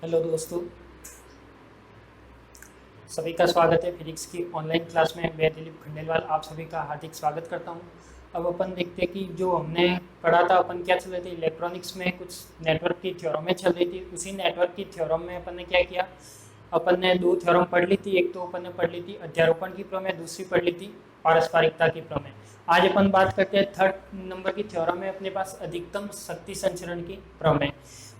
Hello दोस्तों, सभी का स्वागत है फिजिक्स की ऑनलाइन क्लास में। मैं दिलीप खंडेलवाल आप सभी का हार्दिक स्वागत करता हूं। अब अपन देखते हैं कि जो हमने पढ़ा था, अपन क्या चल रहे थे इलेक्ट्रॉनिक्स में, कुछ नेटवर्क की थ्योरम में चल रही थी। उसी नेटवर्क की थ्योरम में अपन ने क्या किया, अपन ने दो थ्योरम पढ़ ली थी। एक तो अपन ने पढ़ ली थी अध्यारोपण की प्रमेय, दूसरी पढ़ ली थी पारस्परिकता की प्रमेय। आज अपन बात करते हैं थर्ड नंबर की थ्योरम में अपने पास अधिकतम शक्ति संचरण की प्रमेय।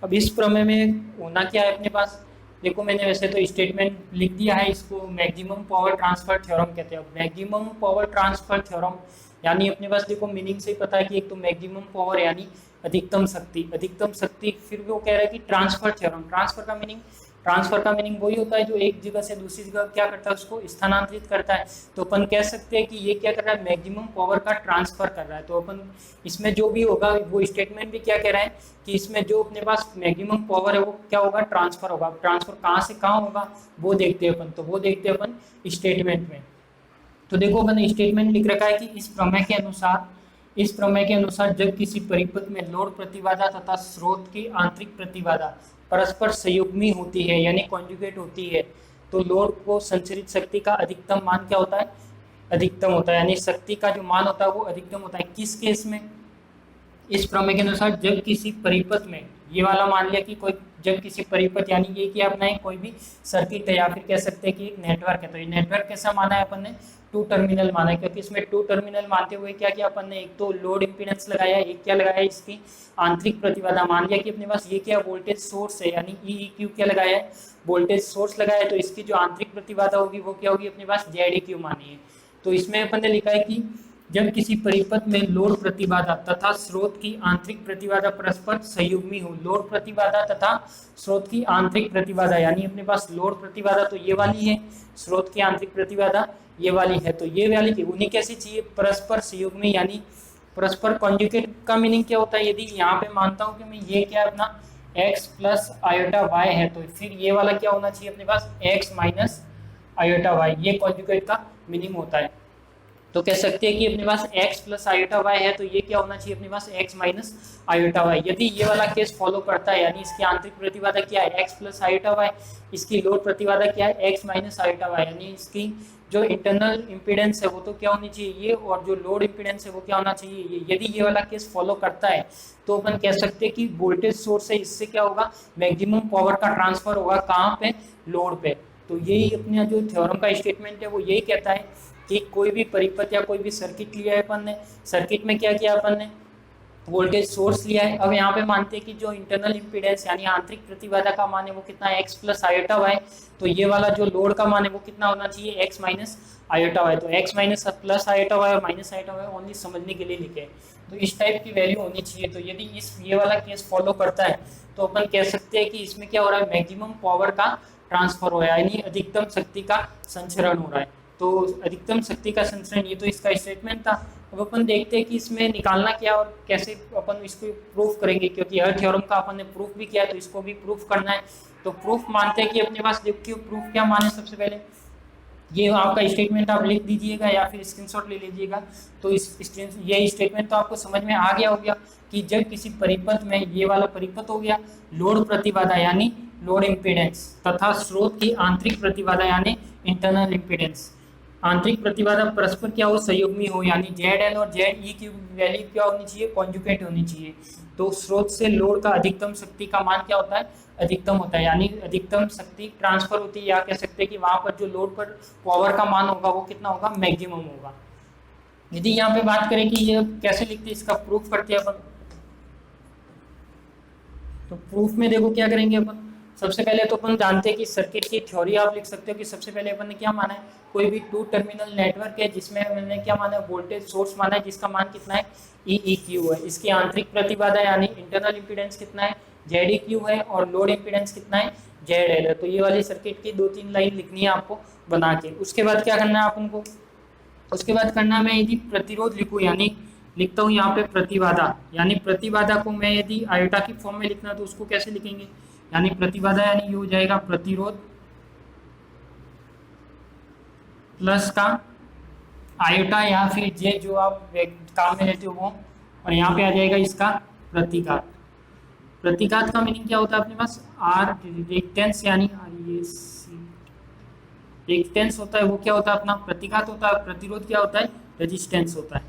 अब इस प्रमेय में होना क्या है अपने पास, देखो मैंने वैसे तो स्टेटमेंट लिख दिया है, इसको मैक्सिमम पावर ट्रांसफर थ्योरम कहते हैं। मैक्सिमम पावर ट्रांसफर थ्योरम यानी अपने पास देखो मीनिंग से ही पता है कि एक तो मैक्सिमम पावर यानी अधिकतम शक्ति, अधिकतम शक्ति। फिर वो कह रहा है कि ट्रांसफर थ्योरम, ट्रांसफर का मीनिंग वही होता है जो एक जगह से दूसरी जगह क्या करता है, उसको स्थानांतरित करता है। तो अपन कह सकते हैं कि ये क्या कर रहा है, मैक्सिमम पावर का ट्रांसफर कर रहा है। तो अपन इसमें जो भी होगा वो स्टेटमेंट भी क्या कह रहा है कि इसमें जो अपने पास मैक्सिमम पावर है वो क्या होगा, ट्रांसफर होगा। ट्रांसफर कहाँ से कहाँ होगा वो देखते हैं अपन, तो वो देखते हैं अपन स्टेटमेंट में। तो देखो अपन स्टेटमेंट लिख रखा है कि इस प्रमेय के अनुसार जब किसी परिपथ में लोड प्रतिबाधा तथा स्रोत की आंतरिक प्रतिबाधा परस्पर संयुग्मी होती है यानी कॉन्जुगेट होती है, तो लोड को संचरित शक्ति का अधिकतम मान क्या होता है, अधिकतम होता है। यानी शक्ति का जो मान होता है वो अधिकतम होता है। किस केस में, इस प्रमेय के अनुसार जब किसी परिपथ में, ये वाला मान लिया कि कोई जब किसी परिपथ यानी ये कि अपना कोई भी सर्किट है या फिर कह सकते हैं कि एक नेटवर्क है। तो ये नेटवर्क कैसा माना है अपन ने, टू टर्मिनल माना है, क्योंकि इसमें टू टर्मिनल मानते हुए क्या किया अपन ने, एक तो लोड इंपीडेंस लगाया, एक क्या लगाया इसकी आंतरिक प्रतिबाधा। मान लिया कि अपने पास ये क्या वोल्टेज सोर्स है यानी ई क्यू क्या लगाया है, वोल्टेज सोर्स लगाया है। तो इसकी जो आंतरिक प्रतिबाधा होगी वो क्या होगी, अपने पास जेड क्यू मानी है। तो इसमें अपन ने लिखा है कि जब किसी परिपथ में लोड प्रतिबाधा तथा स्रोत की आंतरिक प्रतिबाधा परस्पर संयुग्मी हो, लोड प्रतिबाधा तथा स्रोत की आंतरिक प्रतिबाधा यानी अपने पास लोड प्रतिबाधा तो ये वाली है, स्रोत की आंतरिक प्रतिबाधा ये वाली है। तो ये वाली उन्हें कैसी चाहिए, परस्पर संयुग्मी यानी परस्पर कॉन्जुगेट का मीनिंग क्या होता है। यदि यहाँ पे मानता हूँ कि मैं ये क्या है अपना x प्लस आयोटा y है, तो फिर ये वाला क्या होना चाहिए अपने पास x माइनस आयोटा y, ये कॉन्जुगेट का मीनिंग होता है। तो कह सकते हैं कि अपने पास x प्लस आयोटा वाई है, तो ये क्या होना चाहिए अपने पास x माइनस आयोटा वाई। यदि ये वाला केस फॉलो करता है यानी इसकी आंतरिक प्रतिबाधा क्या है x प्लस आयोटा वाई, इसकी लोड प्रतिबाधा क्या है x माइनस आयोटा वाई, यानी इसकी जो इंटरनल इंपीडेंस है वो तो क्या होनी चाहिए ये, और जो लोड इंपीडेंस है वो क्या होना चाहिए ये। यदि ये वाला केस फॉलो करता है तो अपन कह सकते हैं कि वोल्टेज सोर्स है, इससे क्या होगा, मैक्सिमम पावर का ट्रांसफर होगा कहाँ पे, लोड पे। तो यही अपना जो थ्योरम का स्टेटमेंट है वो यही कहता है कि कोई भी परिपथ या कोई भी सर्किट लिया है अपन ने, सर्किट में क्या किया अपन ने, वोल्टेज सोर्स लिया है। अब यहाँ पे मानते हैं कि जो इंटरनल इंपीडेंस यानी आंतरिक प्रतिबाधा का मान है वो कितना है, x प्लस आयोटा वाई। तो ये वाला जो लोड का मान है वो कितना होना चाहिए, x माइनस आयोटा वाई। तो x minus plus iota Y और माइनस आयोटा वाई ओनली समझने के लिए लिखे, तो इस टाइप की वैल्यू होनी चाहिए। तो यदि इस ये वाला केस फॉलो करता है तो अपन कह सकते हैं कि इसमें क्या हो रहा है, मैक्सिमम पावर का ट्रांसफर हो रहा है यानी अधिकतम शक्ति का संचरण हो रहा है। तो अधिकतम शक्ति का संचरण, ये तो इसका स्टेटमेंट था। अब अपन देखते हैं कि इसमें निकालना क्या और कैसे अपन इसको प्रूफ करेंगे, क्योंकि हर थ्योरम का अपन ने प्रूफ भी किया है तो इसको भी प्रूफ करना है। तो प्रूफ मानते हैं कि अपने पास देखिए प्रूफ क्या माने, सबसे पहले ये आपका स्टेटमेंट आप लिख दीजिएगा या फिर स्क्रीनशॉट ले लीजिएगा। तो ये स्टेटमेंट तो आपको समझ में आ गया होगा कि जब किसी परिपथ में, ये वाला परिपथ हो गया, लोड प्रतिबाधा यानी लोड इंपीडेंस तथा स्रोत की आंतरिक प्रतिबाधा यानी इंटरनल इंपीडेंस, आंतरिक प्रतिबाधा परस्पर क्या हो, संयुग्मी हो, यानी जेड एल और जेड ई की वैल्यू क्या होनी चाहिए, कॉन्जुगेट होनी चाहिए। तो स्रोत से लोड का अधिकतम शक्ति का मान क्या होता है, अधिकतम होता है, यानी अधिकतम शक्ति ट्रांसफर होती है, या कह सकते हैं कि वहां पर जो लोड पर पावर का मान होगा वो कितना होगा, मैक्सिमम होगा। यदि यहाँ पे बात करें कि ये कैसे लिखते हैं, इसका प्रूफ करते हैं अपन। तो प्रूफ में देखो क्या करेंगे अपन, सबसे पहले तो अपन जानते हैं कि सर्किट की थ्योरी आप लिख सकते हो कि सबसे पहले अपन ने क्या माना है, कोई भी टू टर्मिनल नेटवर्क है जिसमें मैंने क्या माना है, वोल्टेज सोर्स माना है जिसका मान कितना है, ई क्यू है। इसकी आंतरिक प्रतिबाधा यानी इंटरनल इंपीडेंस कितना है, जेड ई क्यू है, और लोड इंपीडेंस कितना है, जेड एल है। तो ये वाली सर्किट की 2-3 लाइन लिखनी है आपको बना के। उसके बाद क्या करना है अपन को, उसके बाद करना है, मैं यदि प्रतिरोध लिखूँ यानी लिखता हूँ यहाँ पे प्रतिबाधा, यानी प्रतिबाधा को मैं यदि आयोटा की फॉर्म में लिखना तो उसको कैसे लिखेंगे, यानी प्रतिबाधा यानी ये हो जाएगा प्रतिरोध प्लस का आयोटा या फिर जे जो आप काम में लेते हो वो, और यहाँ पे आ जाएगा इसका प्रतिकार। प्रतिघात का मीनिंग क्या होता है अपने पास, आर रिएक्टेंस यानी रिएक्टेंस होता है, वो क्या होता है अपना प्रतिघात होता है, प्रतिरोध क्या होता है, रेजिस्टेंस होता है।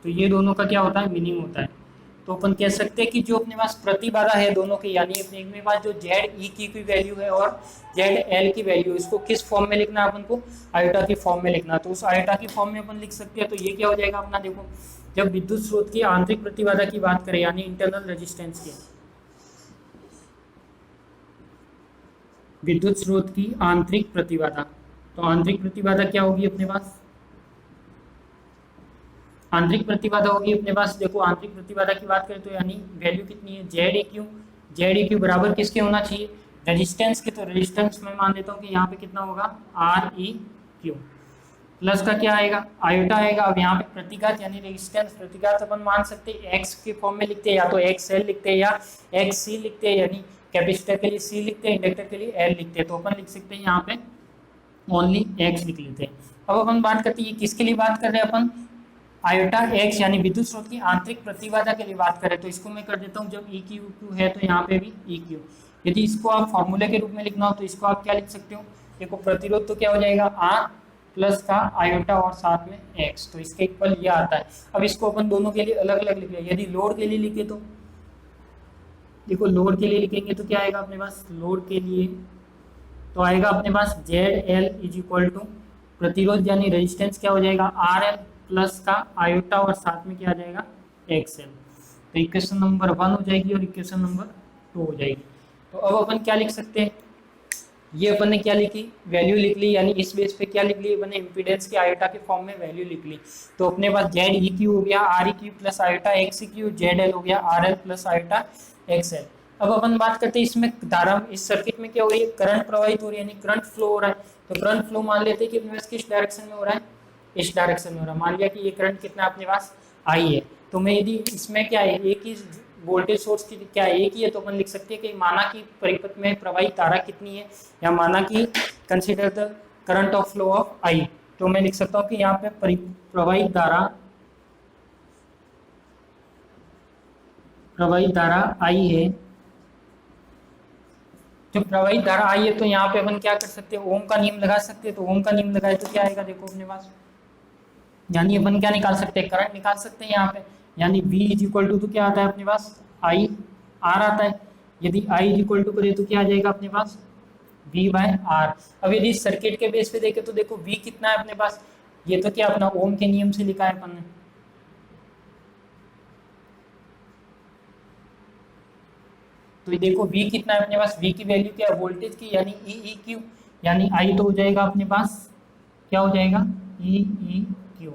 तो ये दोनों का क्या होता है, मीनिंग होता है। तो अपन कह सकते हैं कि जो अपने पास प्रतिबाधा है दोनों की, यानी अपने पास जो जेड ई की वैल्यू है और जेड एल की वैल्यू, इसको किस फॉर्म में लिखना है अपन को, आयोटा की फॉर्म में लिखना। तो उस आयोटा की फॉर्म में अपन लिख सकते हैं। तो ये क्या हो जाएगा अपना, देखो जब विद्युत स्रोत की आंतरिक प्रतिबाधा की बात करें यानी इंटरनल रेजिस्टेंस की, विद्युत स्रोत की आंतरिक प्रतिबाधा, तो आंतरिक प्रतिबाधा क्या होगी अपने पास, आंतरिक प्रतिबाधा होगी अपने पास, देखो आंतरिक प्रतिबाधा की बात करें तो यानी वैल्यू कितनी है, Z E Q, Z E Q बराबर किसके होना चाहिए, रेजिस्टेंस के। तो रेजिस्टेंस मैं मान लेता हूँ कि यहाँ पे कितना होगा, आर ई क्यू, प्लस का क्या आएगा, आयोटा आएगा। अब यहाँ पे प्रतिघात यानी रेजिस्टेंस, प्रतिघात अपन मान सकते हैं एक्स के फॉर्म में लिखते हैं, या तो एक्स एल लिखते हैं या एक्स सी लिखते हैं, यानी कैपेसिटर के लिए सी लिखते हैं, इंडक्टर के लिए एल लिखते हैं। तो अपन लिख सकते हैं यहाँ पे ओनली एक्स लिख लेते हैं। अब अपन बात करते हैं किसके लिए बात कर रहे हैं अपन, आयोटा एक्स यानी विद्युत स्रोत की आंतरिक प्रतिबाधा के लिए बात करें। तो इसको मैं कर देता हूँ, जब ई क्यू क्यू है तो यहाँ पे भी ई क्यू। यदि इसको आप फॉर्मूले के रूप में लिखना हो तो इसको आप क्या लिख सकते हो, देखो प्रतिरोध तो क्या हो जाएगा, आर प्लस का आयोटा और साथ में एक्स, तो इसके इक्वल ये आता है। अब इसको अपन दोनों के लिए अलग अलग लिख रहे हैं। यदि लोड के लिए लिखे तो देखो, लोड के लिए लिखेंगे तो क्या आएगा अपने पास, लोड के लिए तो आएगा अपने पास Z L is equal to प्रतिरोध यानी रेजिस्टेंस क्या हो जाएगा, आर एल प्लस का आयोटा और साथ में क्या आ जाएगा, एक्स एल। तो इक्वेशन नंबर 1 हो जाएगी और इक्वेशन नंबर 2 हो जाएगी। तो अब अपन क्या लिख सकते हैं, ये अपन ने क्या लिखी, वैल्यू लिख ली, यानी इस बेस पे क्या लिख ली अपन ने, इम्पीडेंस के आयोटा के फॉर्म में वैल्यू लिख ली। तो अपने पास जेड ई क्यू हो गया are E Q plus iota X E Q, Z L हो गया are L plus iota x L. अब अपन बात करते हैं इसमें धारा, इस सर्किट में क्या हो रही है, करंट प्रवाहित हो रही है, यानी करंट फ्लो हो रहा है। तो करंट फ्लो मान लेते हैं कि अपने पास किस डायरेक्शन में हो रहा है, इस डायरेक्शन में हो रहा है। मान लिया कि ये करंट कितना अपने पास आई है, तो मैं यदि इसमें क्या है, एक ही वोल्टेज सोर्स की क्या एक ही है, तो अपन लिख सकते हैं कि माना कि परिपथ में प्रवाहित धारा कितनी है, या माना कि consider the current of flow of I. तो मैं लिख सकता हूँ कि यहाँ पे प्रवाहित धारा आई है। जो प्रवाहित धारा आई है तो यहाँ पे अपन क्या कर सकते हैं, ओम का नियम लगा सकते हैं। तो ओम का नियम लगाए तो क्या आएगा, देखो अपने पास, यानी अपन क्या निकाल सकते हैं, करंट निकाल सकते हैं यहाँ पे, यानी V इज इक्वल टू, तो क्या आता है अपने पास, आई आर आता है। यदि I इज इक्वल टू करे तो क्या आ जाएगा अपने पास, V बाय आर। अब यदि सर्किट के बेस पे देखे तो देखो V कितना है अपने पास, ये तो क्या अपना ओम के नियम से लिखा है अपन ने। तो ये देखो V कितना है अपने पास, V की वैल्यू क्या है वोल्टेज की, यानी ई ई क्यू, यानी I तो हो जाएगा अपने पास, क्या हो जाएगा, ई ई क्यू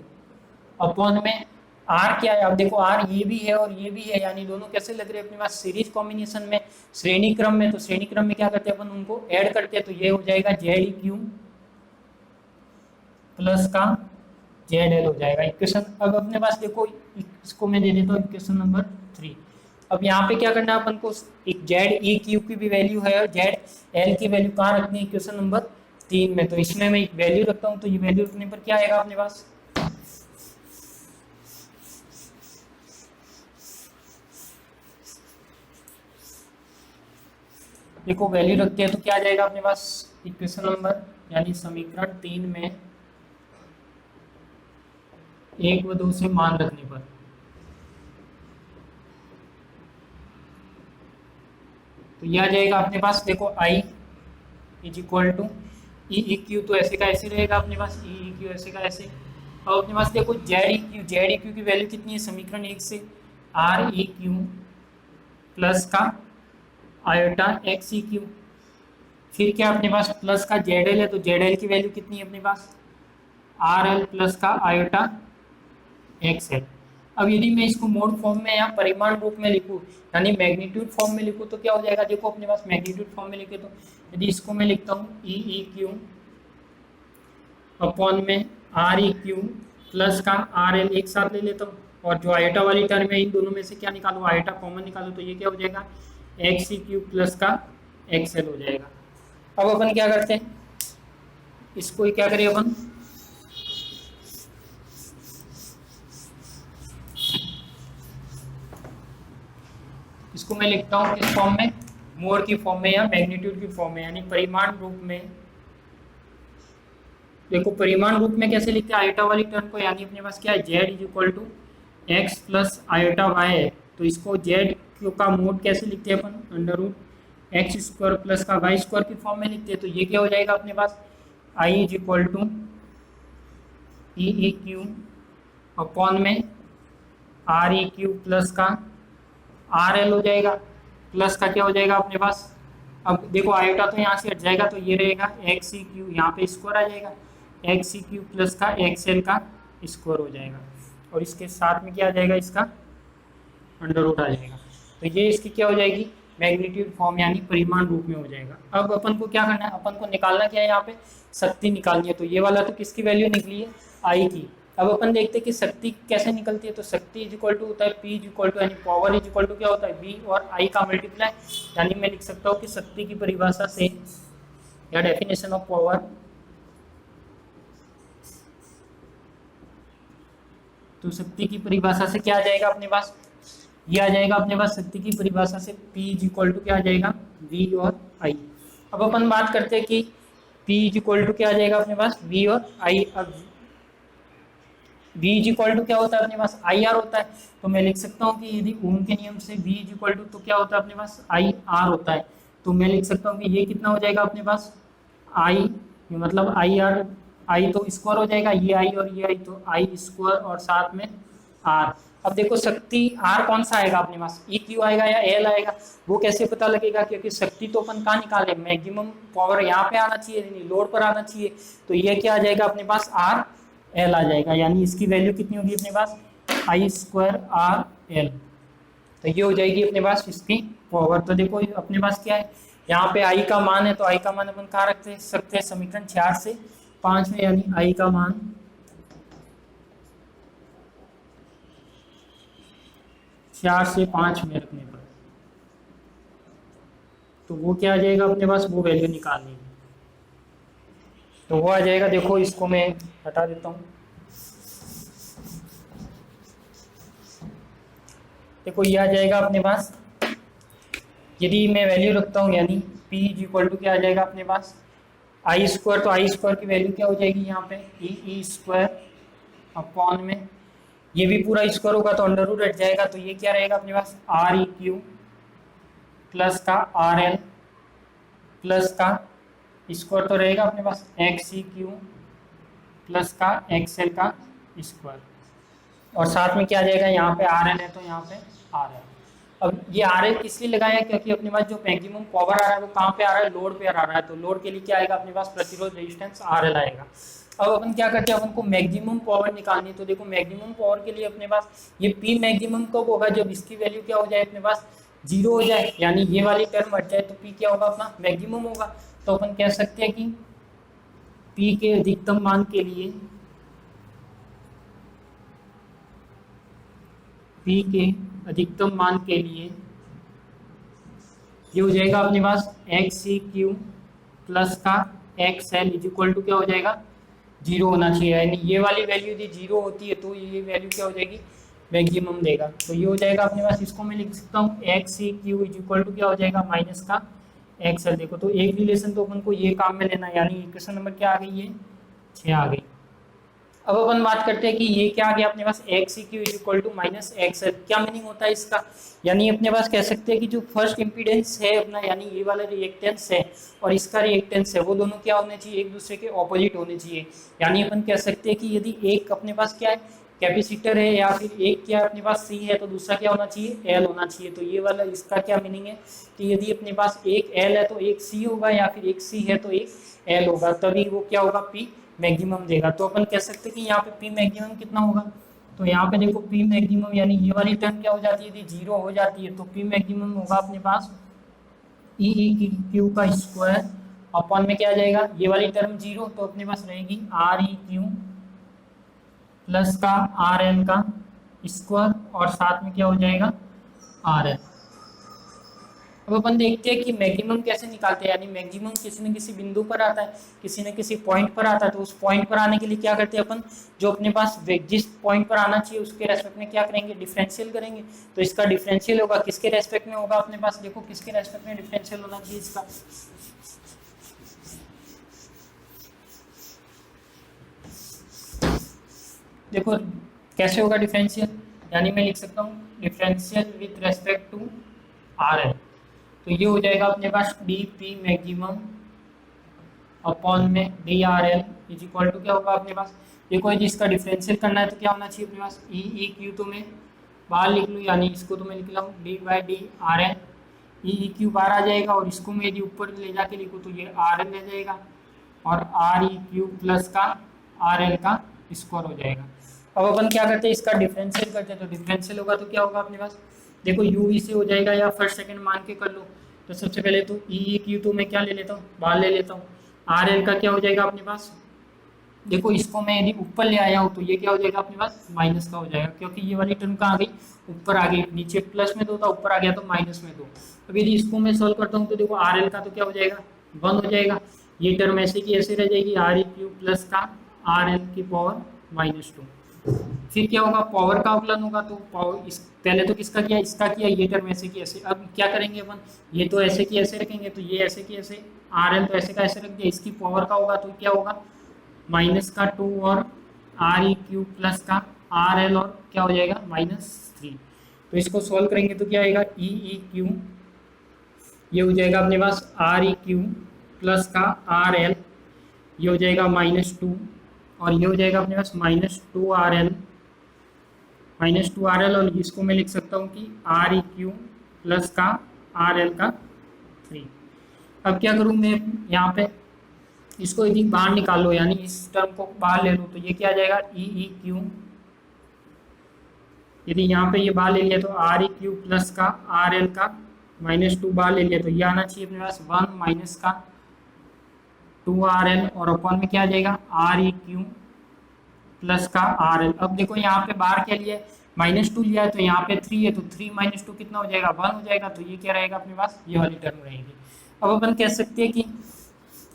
अपॉन में आर क्या है। अब देखो आर ये भी है और ये भी है, यानी दोनों कैसे लग रहे हैं अपने पास, सीरीज कॉम्बिनेशन में, श्रेणी क्रम में। तो श्रेणी क्रम में क्या करते हैं अपन, उनको ऐड करते हैं। तो ये हो जाएगा जेड क्यू प्लस का जेड एल हो जाएगा इक्वेशन। अब अपने पास देखो, इसको मैं दे देता हूँ इक्वेशन नंबर 3। अब यहाँ पे क्या करना है अपन को, एक जेड ई क्यू की भी वैल्यू है और जेड एल की वैल्यू कहाँ रखनी है, इक्वेशन नंबर 3 में। तो इसमें मैं एक वैल्यू रखता हूँ, तो ये वैल्यू रखने पर क्या आएगा अपने पास, देखो वैल्यू रखते हैं तो क्या आ जाएगा अपने पास, इक्वेशन नंबर यानी समीकरण 3 में 1 व 2 से मान रखने पर, तो यह आ जाएगा अपने पास, देखो I is equal to E E Q, तो ऐसे का ऐसे रहेगा अपने पास, ई ई क्यू ऐसे का ऐसे। और अपने पास देखो जेड ई क्यू की वैल्यू कितनी है, समीकरण 1 से आर ई क्यू प्लस का आयोटा एक्स ई क्यू, फिर क्या अपने पास प्लस का जेड एल है, तो जेड एल की वैल्यू कितनी है अपने पास, आर एल प्लस का आयोटा एक्स एल। अब यदि मैं इसको मोड फॉर्म में या परिमाण रूप में लिखूं, यानी मैग्नीट्यूड फॉर्म में लिखूं, तो क्या हो जाएगा, देखो अपने पास मैग्नीट्यूड फॉर्म में लिखे तो यदि इसको मैं लिखता हूँ ई ई क्यू अपॉन में आर ई क्यू प्लस का आर एल एक साथ ले लेता हूँ, और जो आयोटा वाली टर्म है इन दोनों में से क्या निकालो, आयोटा कॉमन निकालो, तो ये क्या हो जाएगा, एक्स ई क्यू प्लस का एक्स एल हो जाएगा। अब अपन क्या करते हैं, इसको क्या करें अपन, इसको मैं लिखता हूँ किस फॉर्म में, मोड की फॉर्म में या मैग्नीट्यूड की फॉर्म में, यानी परिमाण रूप में। देखो परिमाण रूप में कैसे लिखते हैं आयोटा वाली टर्म को, यानी अपने पास क्या है z is equal to X plus iota Y है, तो इसको z का मोड कैसे लिखते हैं अपन, under root X square plus का वाई स्क्वायर की फॉर्म में लिखते हैं। तो ये क्या हो जाएगा अपने पास, i is equal to E Q upon में आर ई क्यू प्लस का आर एल हो जाएगा, प्लस का क्या हो जाएगा अपने पास, अब देखो आयोटा तो यहाँ से हट जाएगा, तो ये रहेगा एक्स ई क्यू, यहाँ पे स्क्वायर आ जाएगा, एक्स ई क्यू प्लस का एक्स एल का स्क्वायर हो जाएगा, और इसके साथ में क्या आ जाएगा, इसका अंडर रूट आ जाएगा। तो ये इसकी क्या हो जाएगी, मैग्नीट्यूड फॉर्म यानी परिमाण रूप में हो जाएगा। अब अपन को क्या करना है, अपन को निकालना क्या है, यहाँ पे शक्ति निकालनी है। तो ये वाला तो किसकी वैल्यू निकली है, आई की। अब अपन देखते हैं कि शक्ति कैसे निकलती है। तो शक्ति इज इक्वल टू होता है पी इज इक्वल टू, यानी पावर इज इक्वल टू क्या होता है, वी और आई का मल्टीप्लाई, यानी मैं लिख सकता हूँ कि शक्ति की परिभाषा से या डेफिनेशन ऑफ पावर, तो शक्ति की परिभाषा से क्या आ जाएगा अपने पास, ये आ जाएगा अपने पास शक्ति की परिभाषा से P इज इक्वल टू क्या आ जाएगा, V और I। अब अपन बात करते हैं कि P इज इक्वल टू क्या आ जाएगा अपने पास, V और I। अब V इज इक्वल टू क्या होता है अपने पास, IR होता है। तो मैं लिख सकता हूँ कि यदि ओम के नियम से V इज इक्वल टू तो क्या होता है अपने पास, IR होता है। तो मैं लिख सकता हूँ कि ये कितना हो जाएगा अपने पास, I मतलब IR, I तो स्क्वायर हो जाएगा, ये I और ये I, तो I स्क्वायर और साथ में R। अब देखो शक्ति R कौन सा आएगा अपने पास, ई क्यू आएगा या एल आएगा, वो कैसे पता लगेगा, क्योंकि शक्ति तो अपन कहाँ निकाले, मैक्सिमम पावर यहाँ पे आना चाहिए, लोड पर आना चाहिए। तो ये क्या आ जाएगा अपने पास, आर एल आ जाएगा, यानी इसकी वैल्यू कितनी होगी अपने पास, आई स्क्वायर आर एल। तो ये हो जाएगी अपने पास इसकी पावर। तो देखो अपने पास क्या है, यहाँ पे आई का मान है, तो आई का मान अपन कहाँ रख सकते हैं, समीकरण 4 से 5 में, यानी आई का मान 4 से 5 में रखने पर, तो वो क्या आ जाएगा अपने पास, वो वैल्यू निकालनी है। तो वो आ जाएगा, देखो इसको मैं हटा देता हूँ। देखो ये आ जाएगा अपने पास, यदि मैं वैल्यू रखता हूँ, यानी P इज इक्वल टू क्या आ जाएगा अपने पास, आई स्क्वायर, तो आई स्क्वायर की वैल्यू क्या हो जाएगी यहाँ पे, ई स्क्वायर अपॉन में, ये भी पूरा स्क्वायर होगा तो अंडर रूट हट जाएगा, तो ये क्या रहेगा अपने पास, आर ई क्यू प्लस का आर एल प्लस का स्क्वायर तो रहेगा अपने पास एक्स ई क्यू प्लस का एक्स एल का स्क्वायर, और साथ में क्या आ जाएगा, यहाँ पे आर एल है तो यहाँ पे आर एल। अब ये आर एल किस लिए लगाया है, क्योंकि अपने पास जो मैक्सिमम पावर आ रहा है वो कहाँ पे आ रहा है, लोड पे आ रहा है। तो लोड के लिए क्या आएगा अपने पास, प्रतिरोध रेजिस्टेंस आर एल आएगा। अब अपन क्या करते हैं, अपन को मैक्सिमम पावर निकालनी है। तो देखो मैक्सिमम पावर के लिए अपने पास ये पी मैक्सिमम कब होगा, जब इसकी वैल्यू क्या हो जाए अपने पास, 0 हो जाए, यानी ये वाली टर्म हट जाए, तो पी क्या होगा अपना, मैक्सिमम होगा। तो अपन कह सकते हैं कि पी के अधिकतम मान के लिए, पी के अधिकतम मान के लिए ये हो जाएगा अपने पास एक्स सी क्यू प्लस का X L is equal to क्या हो जाएगा, 0 होना चाहिए, यानी ये वाली वैल्यू यदि 0 होती है तो ये वैल्यू क्या हो जाएगी, मैक्सिमम देगा। तो ये हो जाएगा अपने पास, इसको मैं लिख सकता हूँ X C Q is equal to क्या हो जाएगा, माइनस का एक्स एल। देखो तो एक रिलेशन तो अपन को ये काम में लेना है, यानी इक्वेशन नंबर क्या आ गई है, 6 आ गई। अब अपन बात करते हैं कि ये क्या आ गया अपने पास, X C Q is equal to minus X L. क्या मीनिंग होता है इसका, यानी अपने पास कह सकते हैं कि जो फर्स्ट इम्पीडेंस है अपना, यानी ये वाला रिएक्टेंस है और इसका रिएक्टेंस है, वो दोनों क्या होने चाहिए, एक दूसरे के ऑपोजिट होने चाहिए। यानी अपन कह सकते हैं कि यदि एक अपने पास क्या है, कैपेसिटर है, या फिर एक क्या अपने पास सी है, तो दूसरा क्या होना चाहिए, एल होना चाहिए। तो ये वाला इसका क्या मीनिंग है कि यदि अपने पास एक एल है तो एक सी होगा, या फिर एक सी है तो एक एल होगा, तभी वो क्या होगा, पी मैक्सिमम देगा। तो अपन कह सकते हैं कि यहाँ पे पी मैक्सिमम कितना होगा, तो यहाँ पे देखो पी मैक्सिमम, यानी ये वाली टर्म क्या हो जाती है, यदि 0 हो जाती है तो पी मैक्सिमम होगा अपने पास ई क्यू का स्क्वायर अपॉन में क्या आ जाएगा, ये वाली टर्म 0, तो अपने पास रहेगी आर ई क्यू प्लस का आर एन का स्क्वायर, और साथ में क्या हो जाएगा, आर एन। अब अपन देखते हैं कि मैक्सिमम कैसे निकालते हैं, यानी मैक्सिमम किसी न किसी बिंदु पर आता है, किसी न किसी पॉइंट पर आता है। तो उस पॉइंट पर आने के लिए क्या करते हैं अपन, जो अपने पास जिस पॉइंट पर आना चाहिए उसके रेस्पेक्ट में क्या करेंगे, डिफरेंशियल करेंगे। तो इसका डिफरेंशियल होगा किसके रेस्पेक्ट में होगा, अपने पास देखो किसके रेस्पेक्ट में डिफरेंशियल होना चाहिए इसका, देखो कैसे होगा डिफरेंशियल, यानी मैं लिख सकता हूँ differential with respect to R L. तो ये हो जाएगा अपने पास डी पी मैक्सिमम अपॉन में D R L is equal to क्या होगा अपने पास, देखो जिसका डिफरेंशियल करना है तो क्या होना चाहिए अपने पास, ई ई क्यू तो मैं बाहर लिख लूँ, यानी इसको तो मैं लिख रहा हूँ D by D R L, E E Q बाहर आ जाएगा और इसको मैं यदि ऊपर ले जाके लिखूँ तो ये आर एल रह जाएगा और आर ई क्यू प्लस का आर एल का स्क्वायर हो जाएगा। अब अपन क्या करते हैं, इसका डिफरेंशियल करते हैं। तो डिफरेंशियल होगा तो क्या होगा अपने पास, देखो u से हो जाएगा या फर्स्ट सेकंड मान के कर लो। तो सबसे पहले तो ई क्यू तो मैं क्या ले लेता हूँ, बाहर ले लेता हूँ, आर एल का क्या हो जाएगा अपने पास, देखो इसको मैं यदि ऊपर ले आया हूँ तो ये क्या हो जाएगा अपने पास माइनस का हो जाएगा, क्योंकि ये वाली टर्म कहाँ आ गई, ऊपर आ गई, नीचे प्लस में 2 था ऊपर आ गया तो माइनस में 2। अब यदि इसको मैं सॉल्व करता हूँ तो देखो आर एल का तो क्या हो जाएगा 1 हो जाएगा, ये टर्म ऐसे की ऐसे रह जाएगी, आर ई क्यू प्लस का आर एल की पावर -2। फिर क्या होगा, पावर का अवकलन होगा। तो पावर इस पहले तो किसका किया, इसका किया, ये टर्म ऐसे की ऐसे। अब क्या करेंगे अपन, ये तो ऐसे की ऐसे रखेंगे तो ये ऐसे की ऐसे, आर एल तो ऐसे का ऐसे रख दिया, इसकी पावर का होगा तो क्या होगा -2 और आर ई क्यू प्लस का आर एल और क्या हो जाएगा -3। तो इसको सॉल्व करेंगे तो क्या आएगा, ई ई क्यू ये हो जाएगा अपने पास आर ई क्यू प्लस का आर एल, ये हो जाएगा -2 और ये हो जाएगा अपने पास -2 आर एल, -2 आर एल, और इसको मैं लिख सकता हूँ कि आर ई क्यू प्लस का आर एल का 3। अब क्या करूँ मैं यहाँ पे, इसको यदि बाहर निकाल लो, यानी इस टर्म को बाहर ले लो तो ये क्या आ जाएगा ई ई क्यू, यदि यहाँ पे ये बाहर ले लिया तो आर ई क्यू प्लस का आर एल का -2 बाहर ले लिया तो ये आना चाहिए अपने पास 1 माइनस का 2 आर एल और अपॉन में क्या आ जाएगा आर ई क्यू प्लस का आर एल। अब देखो यहाँ पे बाहर क्या लिया है -2 लिया है तो यहाँ पे 3 है तो 3 -2 कितना हो जाएगा 1 हो जाएगा, तो ये क्या रहेगा अपने पास, ये वाली टर्म रहेगी। अब अपन कह सकते हैं कि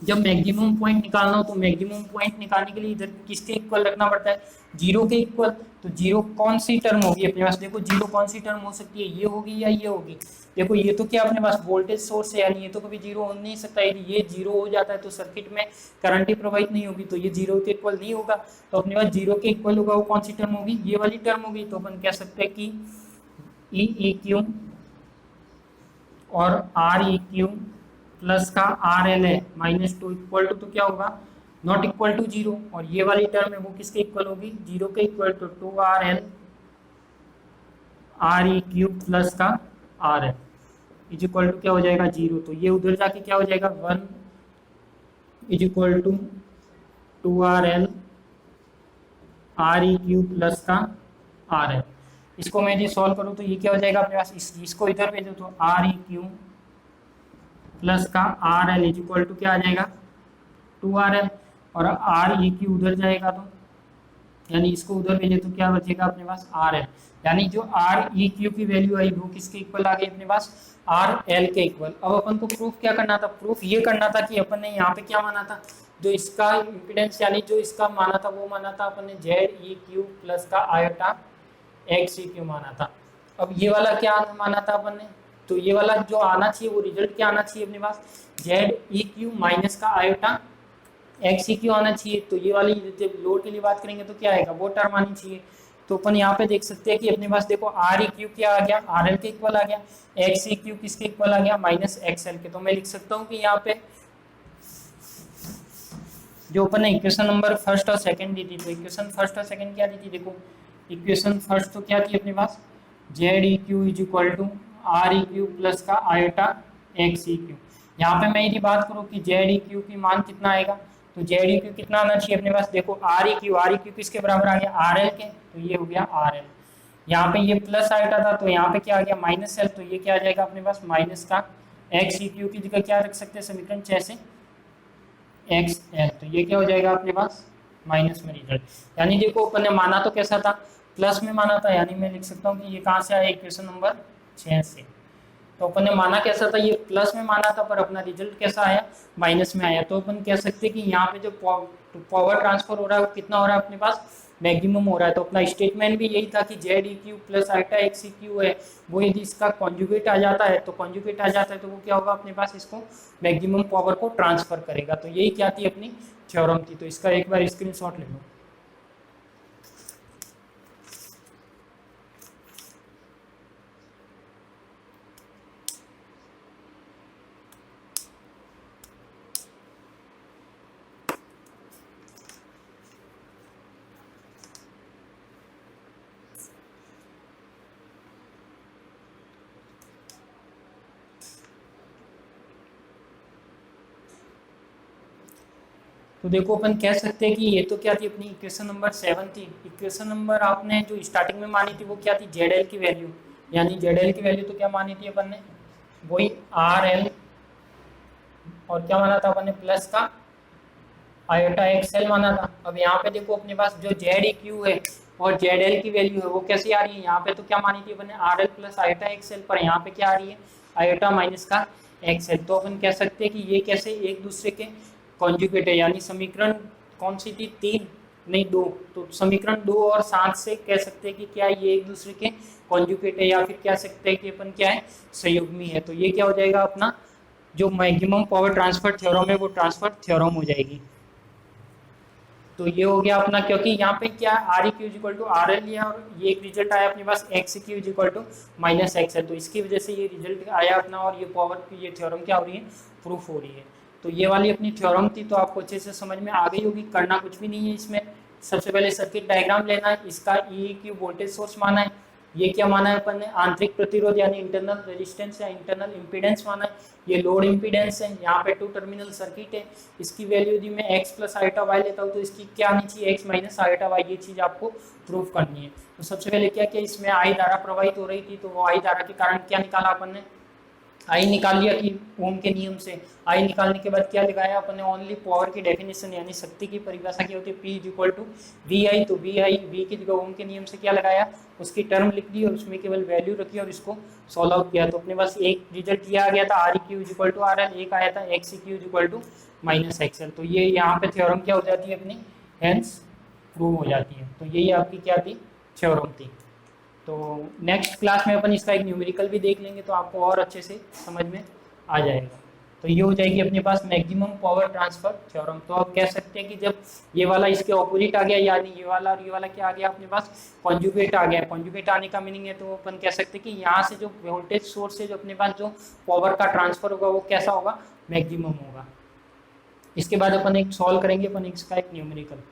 जब मैक्सिमम पॉइंट निकालना हो तो मैक्सिमम पॉइंट निकालने के लिए इधर किसके इक्वल रखना पड़ता है, 0 के इक्वल। तो 0 कौन सी टर्म होगी अपने पास, देखो 0 कौन सी टर्म हो सकती है, ये होगी या ये होगी। देखो ये तो क्या अपने पास वोल्टेज सोर्स है, यानी ये तो कभी 0 हो नहीं सकता, यदि ये 0 हो जाता है तो सर्किट में करंट ही प्रवाहित नहीं होगी, तो ये 0 के इक्वल नहीं होगा। तो अपने पास 0 के इक्वल होगा वो कौन सी टर्म होगी, ये वाली टर्म होगी। तो अपन कह सकते हैं कि ई ई क्यू और आर ई क्यू प्लस का आर एल है -2 इक्वल टू, तो क्या होगा नॉट इक्वल टू 0, और ये वाली टर्म है वो किसके इक्वल होगी 0 के equal to 2 R L R E Q plus का R L is equal to क्या हो जाएगा 0। तो ये उधर जाके क्या हो जाएगा 1 is equal to 2 R L R E Q plus का आर एल। इसको मैं यदि सॉल्व करूँ तो ये क्या हो जाएगा अपने पास, इसको इधर भेजो तो आर ई क्यू प्लस का R L is equal to क्या आ जाएगा 2 आर एल, और आर ई क्यू उधर जाएगा तो यानी इसको उधर भेजे तो क्या बचेगा अपने पास आर एल, यानी जो आर ई क्यू की वैल्यू आई वो किसके इक्वल आ गई अपने पास आर एल के इक्वल। अब अपन को प्रूफ क्या करना था, प्रूफ ये करना था कि अपन ने यहाँ पे क्या माना था, जो इसका इम्पिडेंस यानी जो इसका माना था वो माना था अपन ने जेड ई क्यू प्लस का आयोटा एक्स ई क्यू माना था। अब ये वाला क्या माना था अपन ने, तो ये वाला जो आना चाहिए वो रिजल्ट क्या आना चाहिए अपने पास जेड ई क्यू माइनस का आयोटा एक्स ई क्यू आना चाहिए। तो ये वाली जब लोड के लिए बात करेंगे तो क्या आएगा वो टर्म आनी चाहिए। तो अपन यहाँ पे देख सकते हैं कि अपने पास देखो आर ई क्यू क्या आ गया आर एल के इक्वल आ गया, एक्स ई क्यू किसके इक्वल आ गया -XL के। तो मैं लिख सकता हूँ कि यहाँ पे जो अपन ने इक्वेशन नंबर फर्स्ट और सेकंड दी थी, तो इक्वेशन फर्स्ट और सेकंड क्या दी थी, देखो इक्वेशन फर्स्ट तो क्या थी अपने पास Z E Q is equal to R E Q plus का आयोटा एक्स ई क्यू। यहाँ पे मैं यदि बात करूँ कि जेड ई क्यू की मान कितना आएगा, तो जेड ई क्यू कितना आना चाहिए अपने पास, देखो आर ई क्यू किसके बराबर आ गया आर एल के, तो ये हो गया आर एल। यहाँ पे ये प्लस आयोटा था तो यहाँ पे क्या आ गया -L, तो ये क्या आ जाएगा अपने पास माइनस का एक्स ई क्यू की जगह क्या रख सकते हैं समीकरण 6 से एक्स एल, तो ये क्या हो जाएगा अपने पास माइनस में रिजल्ट। यानी देखो अपन ने माना तो कैसा था प्लस में माना था, यानी मैं लिख सकता हूँ कि ये कहाँ से आया इक्वेशन नंबर 6 से। तो अपन ने माना कैसा था, ये प्लस में माना था, पर अपना रिजल्ट कैसा आया, माइनस में आया। तो अपन कह सकते हैं कि यहाँ पे जो पावर ट्रांसफर हो रहा है वो कितना हो रहा है अपने पास, मैक्सिमम हो रहा है। तो अपना स्टेटमेंट भी यही था कि Z E Q plus iota X E Q है, वो यदि इसका कॉन्जुगेट आ जाता है, तो कॉन्जुगेट आ जाता है तो वो क्या होगा अपने पास, इसको मैक्सिमम पावर को ट्रांसफर करेगा। तो यही क्या थी अपनी थ्योरम थी। तो इसका एक बार स्क्रीनशॉट ले लो। तो देखो अपन कह सकते हैं कि ये तो क्या थी अपनी इक्वेशन नंबर 7 थी। इक्वेशन नंबर आपने जो स्टार्टिंग में मानी थी वो क्या थी, जेड एल की वैल्यू, यानी जेड एल की वैल्यू तो क्या मानी थी अपन ने, वही आर एल, और क्या माना था अपन ने, प्लस का आयोटा एक्सएल माना था। अब यहाँ पे देखो अपने पास जो जेड ई क्यू है और जेड एल की वैल्यू है वो कैसी आ रही है, यहाँ पे तो क्या मानी थी अपन ने, are L plus iota XL, पर यहाँ पे क्या आ रही है, आयोटा माइनस का एक्सएल। तो अपन कह सकते हैं कि ये कैसे एक दूसरे के कॉन्जुगेट है, यानी समीकरण कौन सी थी, 3 नहीं 2। तो समीकरण 2 और 7 से कह सकते हैं कि क्या ये एक दूसरे के कॉन्जुगेट है, या फिर कह सकते हैं कि अपन क्या है, संयुग्मी है। तो ये क्या हो जाएगा अपना जो मैक्सिमम पावर ट्रांसफर थ्योरम है वो ट्रांसफर थ्योरम हो जाएगी। तो ये हो गया अपना, क्योंकि यहाँ पे क्या R E Q equal to R L, और ये एक रिजल्ट आया अपने पास X Q equal to minus X L. तो इसकी वजह से ये रिजल्ट आया अपना, और ये पावर की ये थ्योरम क्या हो रही है, प्रूफ हो रही है। तो ये वाली अपनी थ्योरम थी, तो आपको अच्छे से समझ में आ गई होगी। करना कुछ भी नहीं है इसमें, सबसे पहले सर्किट डायग्राम लेना है, इसका ई क्यू वोल्टेज सोर्स माना है, ये क्या माना है अपन ने, आंतरिक प्रतिरोध यानी इंटरनल रेजिस्टेंस या इंटरनल इम्पीडेंस माना है, ये लोड इम्पीडेंस है, यहाँ पे 2 टर्मिनल सर्किट है। इसकी वैल्यू यदि मैं x प्लस आइटा वाई लेता हूँ तो इसकी क्या आनी चाहिए, x माइनस आइटा वाई, ये चीज़ आपको प्रूफ करनी है। तो सबसे पहले क्या किया, इसमें आई धारा प्रवाहित हो रही थी, तो वो आई धारा के कारण क्या निकाला अपन ने, आई निकाल लिया कि ओम के नियम से। आई निकालने के बाद क्या लगाया अपन ने, ओनली पावर की डेफिनेशन यानी शक्ति की परिभाषा क्या होती है, P is equal to V I. तो वी आई, वी की जगह ओम के नियम से क्या लगाया, उसकी टर्म लिख दी और उसमें केवल वैल्यू रखी और इसको सॉल्व आउट किया। तो अपने पास एक रिजल्ट ये आ गया था, R Q is equal to R L, एक आया था X Q is equal to minus XL. तो ये यहाँ पे थ्योरम क्या हो जाती है अपनी, हेंस प्रूव हो जाती है। तो यही आपकी क्या थी, थ्योरम थी। तो नेक्स्ट क्लास में अपन इसका एक न्यूमेरिकल भी देख लेंगे, तो आपको और अच्छे से समझ में आ जाएगा। तो ये हो जाएगी अपने पास मैक्सिमम पावर ट्रांसफर थ्योरम। तो आप कह सकते हैं कि जब ये वाला इसके ऑपोजिट आ गया, यानी ये वाला और ये वाला क्या आ गया अपने पास, कॉन्जुगेट आ गया। कॉन्जुगेट आने का मीनिंग है, तो अपन कह सकते हैं कि यहाँ से जो वोल्टेज सोर्स से जो अपने पास जो पावर का ट्रांसफर होगा वो कैसा होगा, मैक्सिमम होगा। इसके बाद अपन एक सॉल्व करेंगे अपन इसका एक न्यूमेरिकल।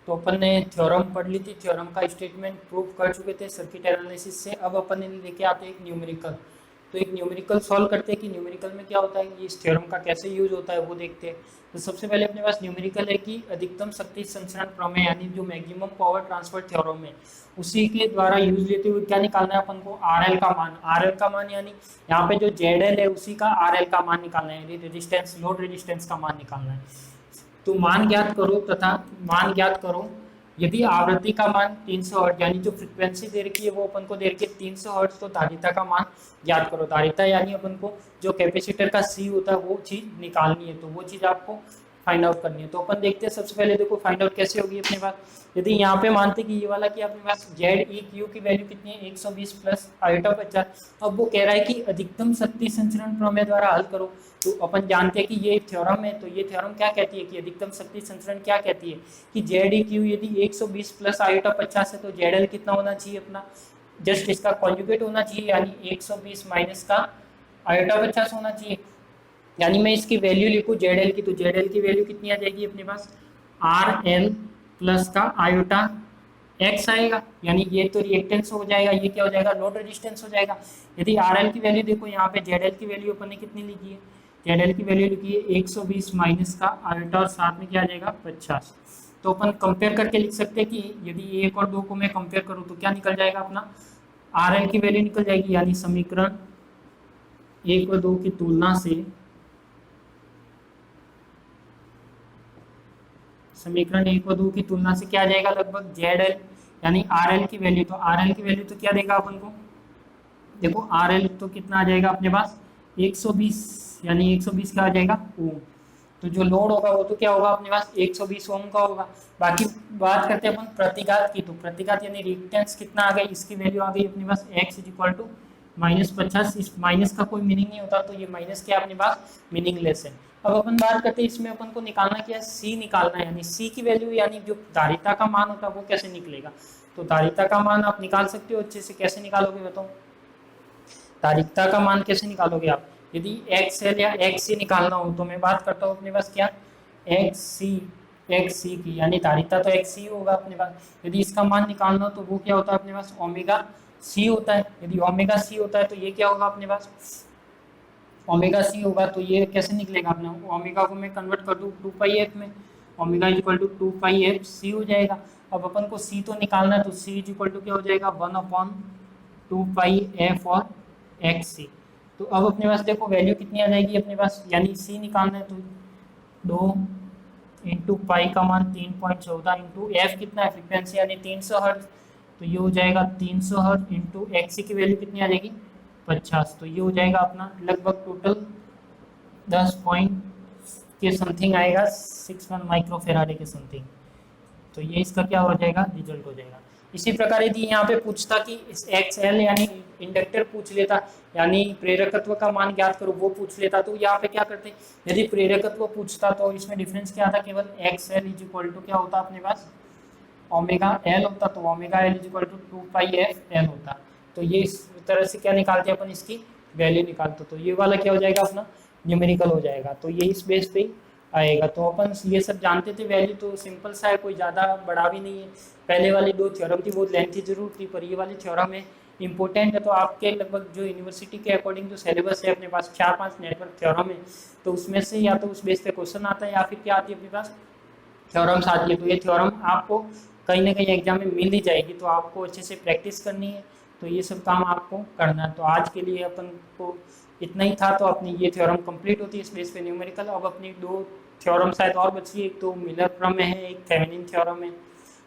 तो अपन ने थ्योरम पढ़ ली थी, थ्योरम का स्टेटमेंट प्रूव कर चुके थे सर्किट एनालिसिस से। अब अपन ने लेके आते हैं एक न्यूमेरिकल। तो एक न्यूमेरिकल सॉल्व करते हैं कि न्यूमेरिकल में क्या होता है, ये इस थ्योरम का कैसे यूज होता है वो देखते हैं। तो सबसे पहले अपने पास न्यूमेरिकल है कि अधिकतम शक्ति संचरण प्रमेय यानी जो मैक्सिमम पावर ट्रांसफर थ्योरम है उसी के द्वारा यूज लेते हुए क्या निकालना है अपन को, आर एल का मान। आर एल का मान यानी यहाँ पे जो जेड एल है उसी का आर एल का मान निकालना है, यानी रेजिस्टेंस, लोड रेजिस्टेंस का मान निकालना है। तो मान ज्ञात करो तथा मान ज्ञात करो यदि आवृत्ति का मान 300 हर्ट्ज यानी जो फ्रीक्वेंसी दे रखी है वो अपन को दे रखी है 300 हर्ट्ज, तो धारिता का मान ज्ञात करो। धारिता यानी अपन को जो कैपेसिटर का सी होता है वो चीज निकालनी है, तो वो चीज आपको फाइंड आउट करनी है। तो अपन देखते हैं सबसे पहले, देखो फाइंड आउट कैसे होगी अपने पास। यदि यहाँ पे मानते कि ये वाला कि अपने पास जेड ई क्यू की वैल्यू कितनी है, 120 प्लस आयोटा 50। अब वो कह रहा है कि अधिकतम शक्ति संचरण प्रमेय द्वारा हल करो। तो अपन जानते हैं कि ये थ्योरम है, तो ये थ्योरम क्या कहती है कि अधिकतम शक्ति संचरण क्या कहती है कि जेड ई क्यू यदि 120 प्लस आयोटा 50 है तो जेड एल कितना होना चाहिए अपना, जस्ट इसका कॉन्जुगेट होना चाहिए, यानी 120 माइनस का आयोटा 50 होना चाहिए। यानी मैं इसकी वैल्यू लिखूँ जेड एल की, तो जेड एल की वैल्यू कितनी आ जाएगी अपने पास, आर एल प्लस का आयोटा एक्स आएगा, यानी ये तो रिएक्टेंस हो जाएगा, ये क्या हो जाएगा, लोड रेजिस्टेंस हो जाएगा। यदि आर एल की वैल्यू देखो यहाँ पे जेड एल की वैल्यू अपन ने कितनी लिखी है, जेड एल की वैल्यू लिखी है 120 माइनस का आयोटा और साथ में क्या आ जाएगा 50। तो अपन कंपेयर करके लिख सकते हैं कि यदि 1 और 2 को मैं कंपेयर करूँ तो क्या निकल जाएगा अपना, आर एल की वैल्यू निकल जाएगी, यानी समीकरण 1 और 2 की तुलना से समीकरण 1 व 2 की तुलना से क्या आ जाएगा लगभग ZL यानी RL की वैल्यू, तो RL की वैल्यू तो क्या देगा अपन को, देखो RL तो कितना आ जाएगा अपने पास 120, यानी 120 क्या आ जाएगा ओम। तो जो लोड होगा वो तो क्या होगा अपने पास 120 ओम का होगा। बाकी बात करते हैं अपन प्रतिघात की, तो प्रतिघात यानी रिएक्टेंस कितना आ गई, इसकी वैल्यू आ गई अपने पास x इक्वल टू -50। इस माइनस का कोई मीनिंग नहीं होता, तो ये माइनस क्या अपने पास मीनिंगलेस है। अब अपन बात करते हैं इसमें अपन को निकालना क्या है, C निकालना है, यानी C की वैल्यू यानी जो धारिता का मान होता है वो कैसे निकलेगा। तो धारिता का मान आप निकाल सकते हो अच्छे से, कैसे निकालोगे बताओ, धारिता का मान कैसे निकालोगे आप, यदि XL या XC निकालना हो तो मैं बात करता हूँ अपने पास क्या XC की, यानी धारिता तो XC होगा अपने पास। यदि इसका मान निकालना हो तो वो क्या होता है अपने पास ओमेगा C होता है। यदि ओमेगा C होता है तो ये क्या होगा अपने पास ओमेगा C होगा। तो ये कैसे निकलेगा अपने, ओमेगा को मैं कन्वर्ट कर दूँ 2πf में, omega equal to 2πf C हो जाएगा। अब अपन को C तो निकालना है, तो C इक्वल टू क्या हो जाएगा 1/2πf और XC। तो अब अपने पास देखो वैल्यू कितनी आ जाएगी अपने पास, यानी C निकालना है तो 2 इंटू पाई का मान 3.14 इंटू एफ कितना है फ्रिक्वेंसी यानी 300 हर्ट्ज, तो ये हो जाएगा 300 हर्ट्ज इंटू एक्सी की वैल्यू कितनी आ जाएगी 50। तो ये हो जाएगा अपना लगभग टोटल 10 पॉइंट के समथिंग आएगा, 61 माइक्रोफेराडे के समथिंग। तो ये इसका क्या हो जाएगा रिजल्ट हो जाएगा। इसी प्रकार यदि यहाँ पे पूछता कि एक्स एल यानी इंडक्टर पूछ लेता, यानी प्रेरकत्व का मान ज्ञात करो वो पूछ लेता, तो यहाँ पे क्या करते, यदि प्रेरकत्व पूछता तो इसमें डिफरेंस क्या था, केवल X L is equal to क्या होता अपने पास ओमेगा एल होता, तो omega L is equal to 2πf होता। तो ये इस तरह से क्या निकालते हैं अपन, इसकी वैल्यू निकालते, तो ये वाला क्या हो जाएगा अपना न्यूमेरिकल हो जाएगा। तो ये इस बेस पे आएगा। तो अपन ये सब जानते थे, वैल्यू तो सिंपल सा है, कोई ज़्यादा बड़ा भी नहीं है। पहले वाली 2 थ्योरम थी वो लेंथी जरूर थी, पर ये वाली थ्योरम है इंपॉर्टेंट है। तो आपके लगभग जो यूनिवर्सिटी के अकॉर्डिंग जो सिलेबस है अपने पास 4-5 नेटवर्क थ्योरम है, तो उसमें से या तो उस बेस पे क्वेश्चन आता है या फिर क्या आती है अपने पास थ्योरम्स आती है। तो ये थ्योरम आपको कहीं ना कहीं एग्जाम में मिल ही जाएगी, तो आपको अच्छे से प्रैक्टिस करनी है। तो ये सब काम आपको करना है। तो आज के लिए अपन को इतना ही था। तो अपनी ये थ्योरम कंप्लीट होती है इस बेस पे न्यूमेरिकल। अब अपनी 2 थ्योरम शायद और बची है, एक तो मिलर प्रमेय है, एक थेवेनिन थ्योरम है,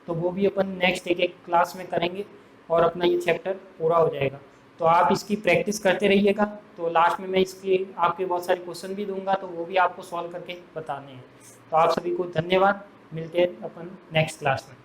तो वो भी अपन नेक्स्ट एक क्लास में करेंगे और अपना ये चैप्टर पूरा हो जाएगा। तो आप इसकी प्रैक्टिस करते रहिएगा। तो लास्ट में मैं इसकी आपके बहुत सारे क्वेश्चन भी दूंगा, तो वो भी आपको सॉल्व करके बताने हैं। तो आप सभी को धन्यवाद, मिलते हैं अपन नेक्स्ट क्लास में।